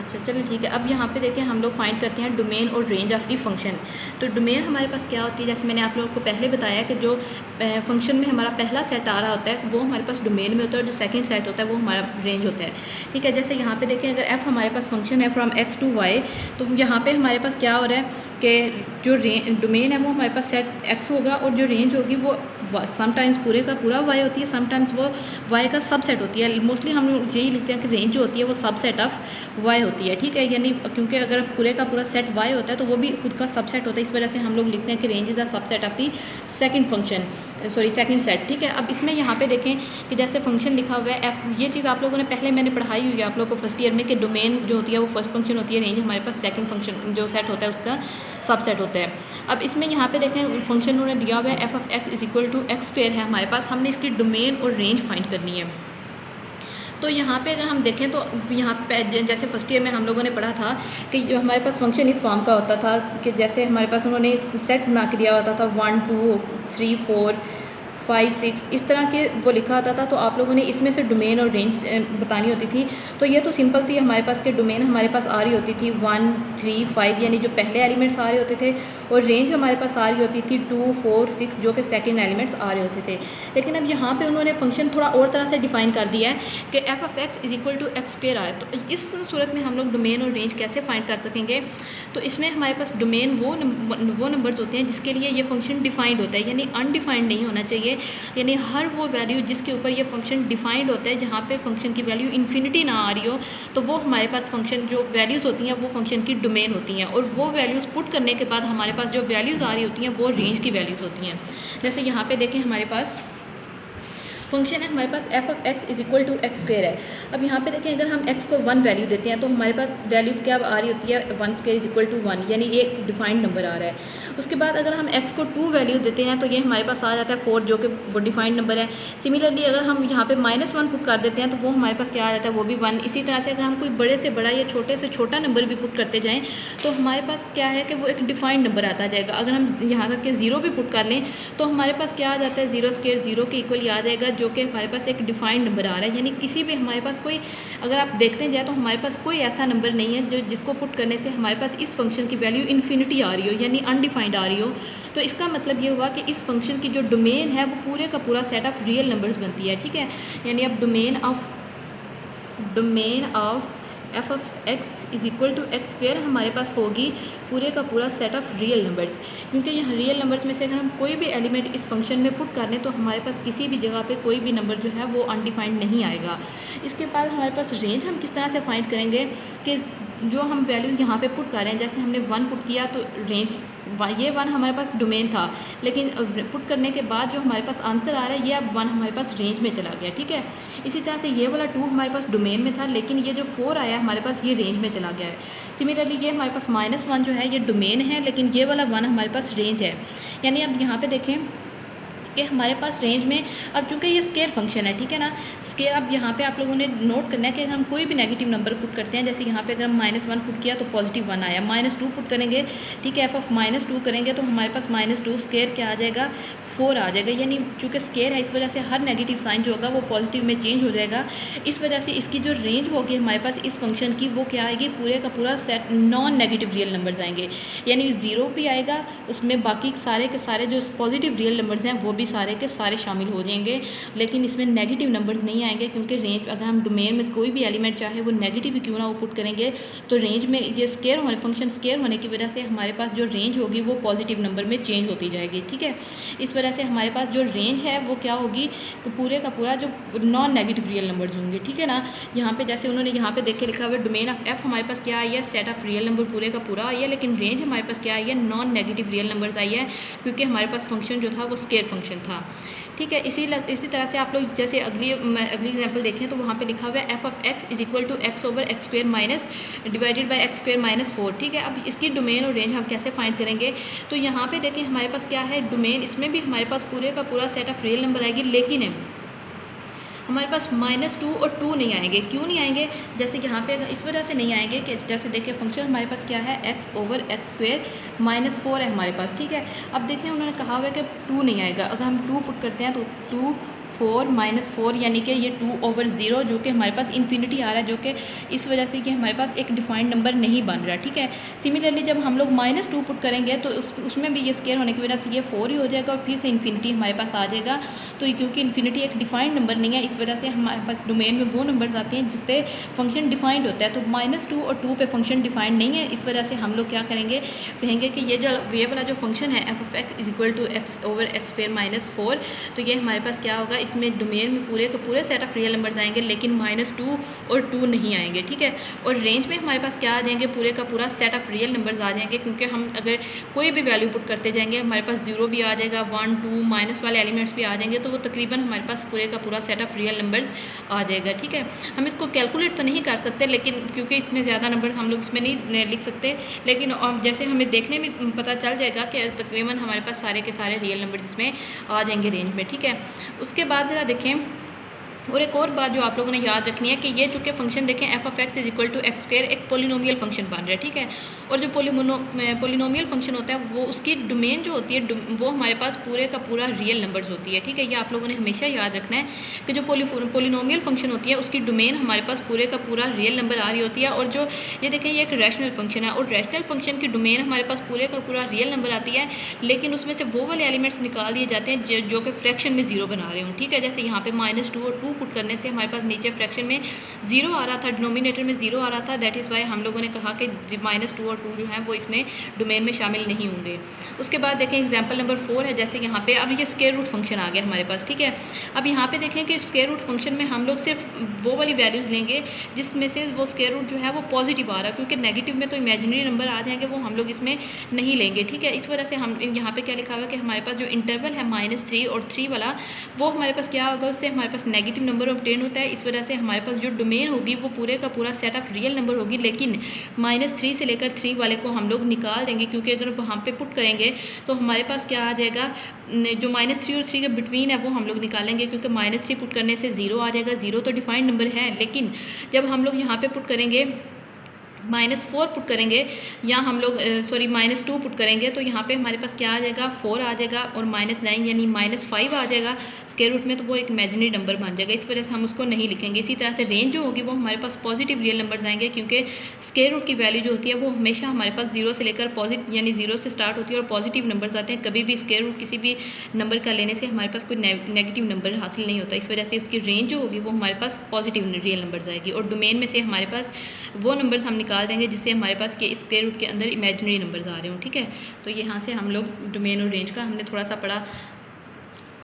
अच्छा चलिए ठीक है। अब यहाँ पे देखें हम लोग फाइंड करते हैं डोमेन और रेंज ऑफ दी फंक्शन। तो डोमेन हमारे पास क्या होती है, जैसे मैंने आप लोगों को पहले बताया कि जो फंक्शन में हमारा पहला सेट आ रहा होता है वो हमारे पास डोमेन में होता है, और जो सेकंड सेट होता है वो हमारा रेंज होता है। ठीक है, जैसे यहाँ पे देखें अगर एफ हमारे पास फंक्शन है फ्रॉम एक्स टू वाई, तो यहाँ पर हमारे पास क्या हो रहा है कि जो डोमेन है वो हमारे पास सेट एक्स होगा, और जो रेंज होगी वो समटाइम्स पूरे का पूरा वाई होती है, समटाइम्स वो वाई का सबसेट होती है। मोस्टली हम यही लिखते हैं कि रेंज जो होती है वो सबसेट ऑफ वाई होती है। ठीक है, यानी क्योंकि अगर पूरे का पूरा सेट वाई होता है तो वो भी खुद का सबसेट होता है, इस वजह से हम लोग लिखते हैं कि range is a subset of the second function, sorry second set. ठीक है, अब इसमें यहाँ पे देखें कि जैसे फंक्शन लिखा हुआ है एफ, ये चीज़ आप लोगों ने पहले मैंने पढ़ाई हुई है आप लोगों को फर्स्ट ईयर में कि डोमेन जो होती है वो फर्स्ट फंक्शन होती है, रेंज हमारे पास सेकंड फंक्शन जो सेट होता है उसका सबसेट होता है। अब इसमें यहाँ पे देखें फंक्शन उन्होंने दिया हुआ है F of x is equal to x square है हमारे पास, हमने इसकी डोमेन और रेंज फाइंड करनी है। तो यहाँ पे अगर हम देखें तो यहाँ पे जैसे फर्स्ट ईयर में हम लोगों ने पढ़ा था कि जो हमारे पास फंक्शन इस फॉर्म का होता था कि जैसे हमारे पास उन्होंने सेट बना के दिया होता था 1 2 3 4 5 6 इस तरह के वो लिखा होता था, तो आप लोगों ने इसमें से डोमेन और रेंज बतानी होती थी। तो ये तो सिंपल थी हमारे पास के डोमेन हमारे पास आ रही होती थी 1 3 5 यानी जो पहले एलिमेंट्स आ रहे होते थे, और रेंज हमारे पास आ रही होती थी 2 4 6 जो कि सेकंड एलिमेंट्स आ रहे होते थे। लेकिन अब यहाँ पे उन्होंने फंक्शन थोड़ा और तरह से डिफाइन कर दिया है कि F of x is equal to x square आए। तो इस सूरत में हम लोग डोमेन और रेंज कैसे फाइंड कर सकेंगे, तो इसमें हमारे पास डोमेन वो नंबर्स होते हैं जिसके लिए ये फंक्शन डिफाइंड होता है, यानी अनडिफाइंड नहीं होना चाहिए। यानी हर वो वैल्यू जिसके ऊपर ये फंक्शन डिफाइंड होता है, जहाँ पे फंक्शन की वैल्यू इन्फिनिटी ना आ रही हो, तो वो हमारे पास फंक्शन जो वैल्यूज़ होती हैं वो फंक्शन की डोमेन होती हैं, और वो वैल्यूज़ पुट करने के बाद हमारे पास जो वैल्यूज़ आ रही होती हैं वो रेंज की वैल्यूज़ होती हैं। जैसे यहाँ पे देखें हमारे पास फंक्शन है हमारे पास f of x is equal to x square है। अब यहाँ पे देखें अगर हम एक्स को 1 वैल्यू देते हैं तो हमारे पास वैल्यू क्या आ रही होती है 1 स्क्वायर इज इक्वल टू 1, यानी ये डिफाइंड नंबर आ रहा है। उसके बाद अगर हम एक्स को 2 वैल्यू देते हैं तो ये हमारे पास आ जाता है 4 जो कि वो डिफाइंड नंबर है। सिमिलरली अगर हम यहाँ पे -1 पुट कर देते हैं तो वो हमारे पास क्या आ जाता है, वो भी 1। इसी तरह से अगर हम कोई बड़े से बड़ा या छोटे से छोटा नंबर भी पुट करते जाएँ तो हमारे पास क्या है कि वो एक डिफाइंड नंबर आता जाएगा। अगर हम यहाँ तक के 0 भी पुट कर लें तो हमारे पास क्या आ जाता है 0 स्क्वायर 0 के इक्वल आ जाएगा, जो कि हमारे पास एक डिफाइंड नंबर आ रहा है। यानी किसी भी हमारे पास कोई, अगर आप देखते जाए तो हमारे पास कोई ऐसा नंबर नहीं है जो जिसको पुट करने से हमारे पास इस फंक्शन की वैल्यू इन्फिनिटी आ रही हो, यानी अनडिफाइंड आ रही हो। तो इसका मतलब ये हुआ कि इस फंक्शन की जो डोमेन है वो पूरे का पूरा सेट ऑफ रियल नंबर्स बनती है। ठीक है, यानी अब domain of F of x is equal to x square हमारे पास होगी पूरे का पूरा सेट ऑफ रियल नंबर्स, क्योंकि यहाँ रियल नंबर्स में से अगर हम कोई भी एलिमेंट इस फंक्शन में पुट कर लें तो हमारे पास किसी भी जगह पे कोई भी नंबर जो है वो अनडिफाइंड नहीं आएगा। इसके बाद हमारे पास रेंज हम किस तरह से फाइंड करेंगे कि जो हम वैल्यूज़ यहाँ पे पुट कर रहे हैं, जैसे हमने 1 पुट किया तो रेंज ये 1 हमारे पास डोमेन था, लेकिन पुट करने के बाद जो हमारे पास आंसर आ रहा है ये अब 1 हमारे पास रेंज में चला गया। ठीक है, इसी तरह से ये वाला 2 हमारे पास डोमेन में था, लेकिन ये जो 4 आया हमारे पास ये रेंज में चला गया है। सिमिलरली ये हमारे पास -1 जो है ये डोमेन है, लेकिन ये वाला 1 हमारे पास रेंज है। यानी अब यहाँ पे देखें कि हमारे पास रेंज में, अब चूँकि ये स्केयर फंक्शन है, ठीक है ना, स्केयर, अब यहाँ पे आप लोगों ने नोट करना है कि अगर हम कोई भी नेगेटिव नंबर पुट करते हैं, जैसे यहाँ पे अगर हम -1 पुट किया तो पॉजिटिव 1 आया, -2 पुट करेंगे, ठीक है, एफ ऑफ -2 करेंगे तो हमारे पास -2 स्केयर क्या आ जाएगा 4 आ जाएगा। यानी चूँकि स्केयर है इस वजह से हर नेगेटिव साइन जो होगा वो पॉजिटिव में चेंज हो जाएगा। इस वजह से इसकी जो रेंज होगी हमारे पास इस फंक्शन की वो क्या आएगी, पूरे का पूरा set non negative real numbers आएंगे, यानी 0 भी आएगा उसमें, बाकी सारे के सारे जो पॉजिटिव रियल नंबर्स हैं वो भी सारे के सारे शामिल हो जाएंगे, लेकिन इसमें नेगेटिव नंबर्स नहीं आएंगे, क्योंकि रेंज अगर हम डोमेन में कोई भी एलिमेंट चाहे वो नेगेटिव क्यों ना वो पुट करेंगे तो रेंज में ये स्केयर होने फंक्शन स्केयर होने की वजह से हमारे पास जो रेंज होगी वो पॉजिटिव नंबर में चेंज होती जाएगी। ठीक है, इस वजह से हमारे पास जो रेंज है वो क्या होगी, तो पूरे का पूरा जो नॉन नेगेटिव रियल नंबर्स होंगे। ठीक है ना, यहाँ पे जैसे उन्होंने यहाँ पे देखे लिखा हुआ डोमेन ऑफ एफ हमारे पास क्या आई है, सेट ऑफ रियल नंबर पूरे का पूरा आई है, लेकिन रेंज हमारे पास क्या आई है, non negative real numbers I है, क्योंकि हमारे पास फंक्शन जो था वो स्केयर फंक्शन था। ठीक है, इसी तरह से आप लोग जैसे अगली एग्जांपल देखें तो वहाँ पे लिखा हुआ है F of x is equal to X over X square minus divided by X square -4। ठीक है, अब इसकी डोमेन और रेंज हम कैसे फाइंड करेंगे, तो यहाँ पे देखें हमारे पास क्या है डोमेन, इसमें भी हमारे पास पूरे का पूरा सेट ऑफ रियल नंबर आएगी, लेकिन हमारे पास -2 और 2 नहीं आएंगे। क्यों नहीं आएंगे, जैसे यहाँ पे इस वजह से नहीं आएंगे कि जैसे देखिए फंक्शन हमारे पास क्या है x ओवर एक्स स्क्वायर -4 है हमारे पास। ठीक है, अब देखिए उन्होंने कहा हुआ है कि 2 नहीं आएगा, अगर हम 2 पुट करते हैं तो 2 4 -4 यानी कि ये 2/0 जो कि हमारे पास इन्फिनिटी आ रहा है, जो कि इस वजह से कि हमारे पास एक डिफाइंड नंबर नहीं बन रहा, ठीक है। सिमिलरली जब हम लोग -2 पुट करेंगे तो उसमें भी ये स्केयर होने की वजह से ये 4 ही हो जाएगा और फिर से इन्फिनिटी हमारे पास आ जाएगा। तो क्योंकि इन्फिनिटी एक डिफाइंड नंबर नहीं है, इस वजह से हमारे पास डोमेन में वो नंबर्स आते हैं जिस पे फंक्शन डिफाइंड होता है। तो -2 और 2 पे फंक्शन डिफाइंड नहीं है, इस वजह से हम लोग क्या करेंगे, कहेंगे कि ये वाला जो फंक्शन है f(x) = x/(x²-4), तो ये हमारे पास क्या होगा, इसमें डोमेन में पूरे के पूरे सेट ऑफ रियल नंबर्स आएंगे लेकिन -2 और 2 नहीं आएंगे, ठीक है। और रेंज में हमारे पास क्या आ जाएंगे, पूरे का पूरा सेट ऑफ रियल नंबर्स आ जाएंगे, क्योंकि हम अगर कोई भी वैल्यू पुट करते जाएंगे हमारे पास 0 भी आ जाएगा, 1 2 माइनस वाले एलिमेंट्स भी आ जाएंगे, तो वो तकरीबन हमारे पास पूरे का पूरा सेट ऑफ रियल नंबर्स आ जाएगा, ठीक है। हम इसको कैलकुलेट तो नहीं कर सकते, लेकिन क्योंकि इतने ज़्यादा नंबर हम लोग इसमें नहीं लिख सकते, लेकिन जैसे हमें देखने में पता चल जाएगा कि तकरीबन हमारे पास सारे के सारे रियल नंबर्स इसमें आ जाएंगे रेंज में, ठीक है। उसके बाद ज़रा देखें, और एक और बात जो आप लोगों ने याद रखनी है कि ये चूँकि फंक्शन देखें f(x) = x² एक पोलिनोमियल फंक्शन बन रहा है, ठीक है। और जो पोलिनोमियल फंक्शन होता है वो उसकी डोमेन जो होती है वो हमारे पास पूरे का पूरा रियल नंबर्स होती है, ठीक है। ये आप लोगों ने हमेशा याद रखना है कि जो पोलिनोमियल फंक्शन होती है उसकी डोमेन हमारे पास पूरे का पूरा रियल नंबर आ रही होती है। और जो ये देखें ये एक रैशनल फंक्शन है और रैशनल फंक्शन की डोमेन हमारे पास पूरे का पूरा रियल नंबर आती है, लेकिन उसमें से वो वाले एलिमेंट्स निकाल दिए जाते हैं जो कि फ्रैक्शन में 0 बना रहे हों, ठीक है। जैसे यहाँ पे -2 और 2 पुट करने से हमारे पास नीचे फ्रैक्शन में 0 आ रहा था, डिनोमिनेटर में 0 आ रहा था, दैट इज़ वाई हम लोगों ने कहा कि -2 और 2 जो है वो इसमें डोमेन में शामिल नहीं होंगे। उसके बाद देखें एग्जांपल नंबर 4 है, जैसे यहाँ पे अब ये स्क्वायर रूट फंक्शन आ गया हमारे पास, ठीक है। अब यहाँ पे देखें कि स्क्वायर रूट फंक्शन में हम लोग सिर्फ वो वाली वैल्यूज़ लेंगे जिसमें से वो स्क्वायर रूट जो है वो पॉजिटिव आ रहा है, क्योंकि नेगेटिव में तो इमेजिनरी नंबर आ जाएंगे, वो हम लोग इसमें नहीं लेंगे, ठीक है। इस वजह से हम यहाँ पे क्या लिखा हुआ है कि हमारे पास जो इंटरवल है -3 और 3 वाला, वो हमारे पास क्या होगा, उससे हमारे पास नेगेटिव नंबर ऑब्टेन होता है। इस वजह से हमारे पास जो डोमेन होगी वो पूरे का पूरा सेट ऑफ रियल नंबर होगी, लेकिन -3 से लेकर 3 वाले को हम लोग निकाल देंगे, क्योंकि अगर वहाँ पे पुट करेंगे तो हमारे पास क्या आ जाएगा, जो -3 और 3 के बिटवीन है वो हम लोग निकालेंगे, क्योंकि -3 पुट करने से 0 आ जाएगा। 0 तो डिफाइंड नंबर है, लेकिन जब हम लोग यहाँ पे पुट करेंगे -4 पुट करेंगे या हम लोग -2 पुट करेंगे, तो यहाँ पे हमारे पास क्या आ जाएगा, 4 आ जाएगा और -9 यानी -5 आ जाएगा स्क्वायर रूट में, तो वो एक इमेजिनरी नंबर बन जाएगा। इस वजह से हम उसको नहीं लिखेंगे। इसी तरह से रेंज जो होगी वो हमारे पास पॉजिटिव रियल नंबर्स आएंगे, क्योंकि स्क्वायर रूट की वैल्यू जो होती है वो हमेशा हमारे पास 0 से लेकर पॉजिटिव यानी 0 से स्टार्ट होती है और पॉजिटिव नंबर्स आते हैं। कभी भी स्क्वायर रूट किसी भी नंबर का लेने से हमारे पास कोई नेगेटिव नंबर हासिल नहीं होता। इस वजह से उसकी रेंज जो होगी वो हमारे पास पॉजिटिव रियल नंबर्स आएगी, और डोमेन में से हमारे पास वो नंबर्स हम निकाल देंगे जिससे हमारे पास के स्क्वायर रूट के अंदर इमेजिनरी नंबर्स आ रहे हो, ठीक है। तो यहाँ से हम लोग डोमेन और रेंज का हमने थोड़ा सा पढ़ा।